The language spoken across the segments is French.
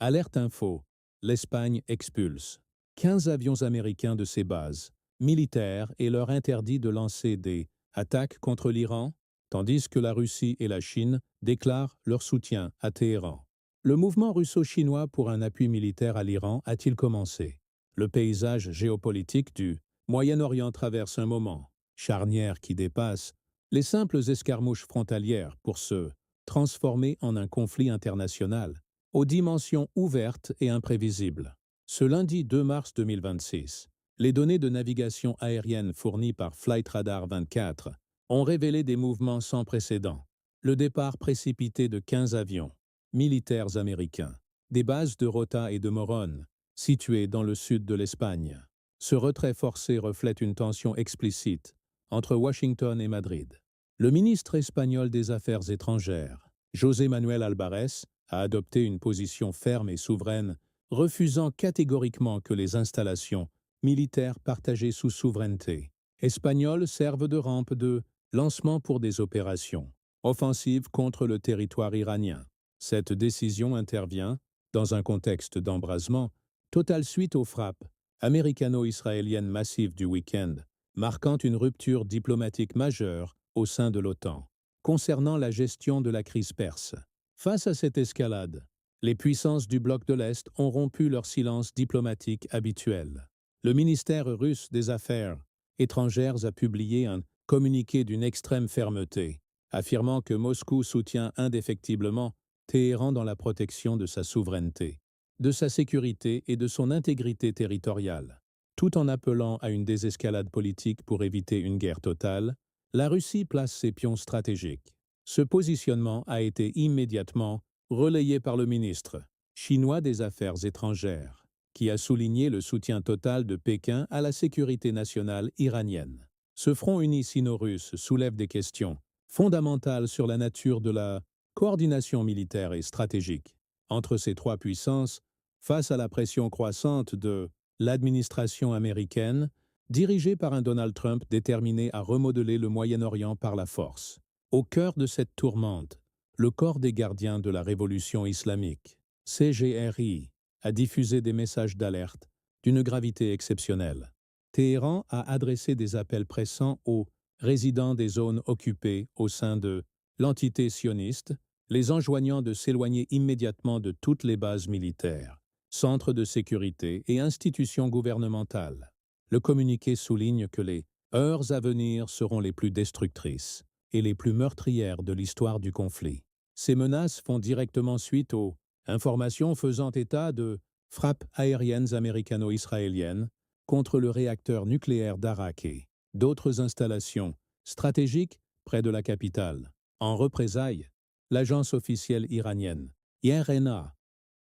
Alerte info. L'Espagne expulse 15 avions américains de ses bases militaires et leur interdit de lancer des attaques contre l'Iran, tandis que la Russie et la Chine déclarent leur soutien à Téhéran. Le mouvement russo-chinois pour un appui militaire à l'Iran a-t-il commencé? Le paysage géopolitique du Moyen-Orient traverse un moment charnière qui dépasse les simples escarmouches frontalières pour se transformer en un conflit international aux dimensions ouvertes et imprévisibles. Ce lundi 2 mars 2026, les données de navigation aérienne fournies par Flightradar 24 ont révélé des mouvements sans précédent. Le départ précipité de 15 avions militaires américains, des bases de Rota et de Morón, situées dans le sud de l'Espagne. Ce retrait forcé reflète une tension explicite entre Washington et Madrid. Le ministre espagnol des Affaires étrangères, José Manuel Albares, a adopté une position ferme et souveraine, refusant catégoriquement que les installations militaires partagées sous souveraineté espagnole servent de rampe de lancement pour des opérations offensives contre le territoire iranien. Cette décision intervient dans un contexte d'embrasement total suite aux frappes américano-israéliennes massives du week-end, marquant une rupture diplomatique majeure au sein de l'OTAN. Concernant la gestion de la crise perse, face à cette escalade, les puissances du bloc de l'Est ont rompu leur silence diplomatique habituel. Le ministère russe des Affaires étrangères a publié un communiqué d'une extrême fermeté, affirmant que Moscou soutient indéfectiblement Téhéran dans la protection de sa souveraineté, de sa sécurité et de son intégrité territoriale. Tout en appelant à une désescalade politique pour éviter une guerre totale, la Russie place ses pions stratégiques. Ce positionnement a été immédiatement relayé par le ministre chinois des Affaires étrangères, qui a souligné le soutien total de Pékin à la sécurité nationale iranienne. Ce front uni sino-russe soulève des questions fondamentales sur la nature de la coordination militaire et stratégique entre ces trois puissances face à la pression croissante de l'administration américaine, dirigée par un Donald Trump déterminé à remodeler le Moyen-Orient par la force. Au cœur de cette tourmente, le corps des gardiens de la révolution islamique, CGRI, a diffusé des messages d'alerte d'une gravité exceptionnelle. Téhéran a adressé des appels pressants aux résidents des zones occupées au sein de l'entité sioniste, les enjoignant de s'éloigner immédiatement de toutes les bases militaires, centres de sécurité et institutions gouvernementales. Le communiqué souligne que les heures à venir seront les plus destructrices et les plus meurtrières de l'histoire du conflit. Ces menaces font directement suite aux informations faisant état de frappes aériennes américano-israéliennes contre le réacteur nucléaire d'Arak et d'autres installations stratégiques près de la capitale. En représailles, l'agence officielle iranienne, IRNA,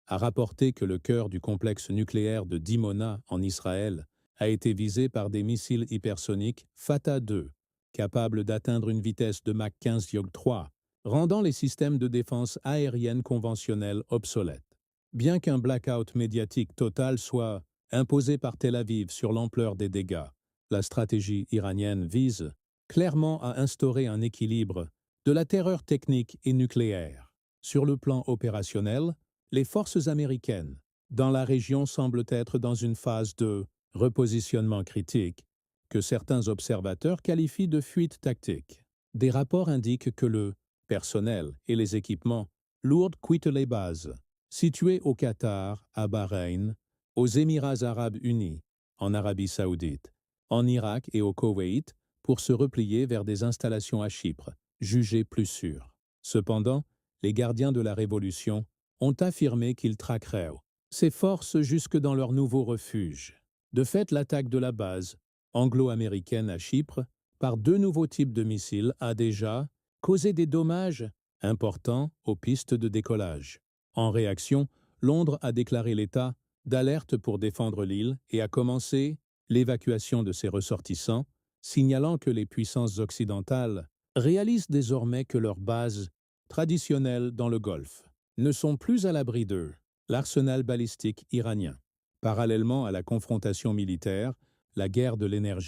a rapporté que le cœur du complexe nucléaire de Dimona en Israël a été visé par des missiles hypersoniques Fatah 2, capables d'atteindre une vitesse de Mach 15,3, rendant les systèmes de défense aérienne conventionnels obsolètes. Bien qu'un blackout médiatique total soit imposé par Tel Aviv sur l'ampleur des dégâts, la stratégie iranienne vise clairement à instaurer un équilibre de la terreur technique et nucléaire. Sur le plan opérationnel, les forces américaines dans la région semblent être dans une phase de repositionnement critique que certains observateurs qualifient de fuite tactique. Des rapports indiquent que le personnel et les équipements lourds quittent les bases situées au Qatar, à Bahreïn, aux Émirats arabes unis, en Arabie saoudite, en Irak et au Koweït pour se replier vers des installations à Chypre, jugées plus sûres. Cependant, les gardiens de la Révolution ont affirmé qu'ils traqueraient ces forces jusque dans leur nouveau refuge. De fait, l'attaque de la base anglo-américaine à Chypre par deux nouveaux types de missiles a déjà causé des dommages importants aux pistes de décollage. En réaction, Londres a déclaré l'état d'alerte pour défendre l'île et a commencé l'évacuation de ses ressortissants, signalant que les puissances occidentales réalisent désormais que leurs bases traditionnelles dans le Golfe ne sont plus à l'abri de l'arsenal balistique iranien. Parallèlement à la confrontation militaire, la guerre de l'énergie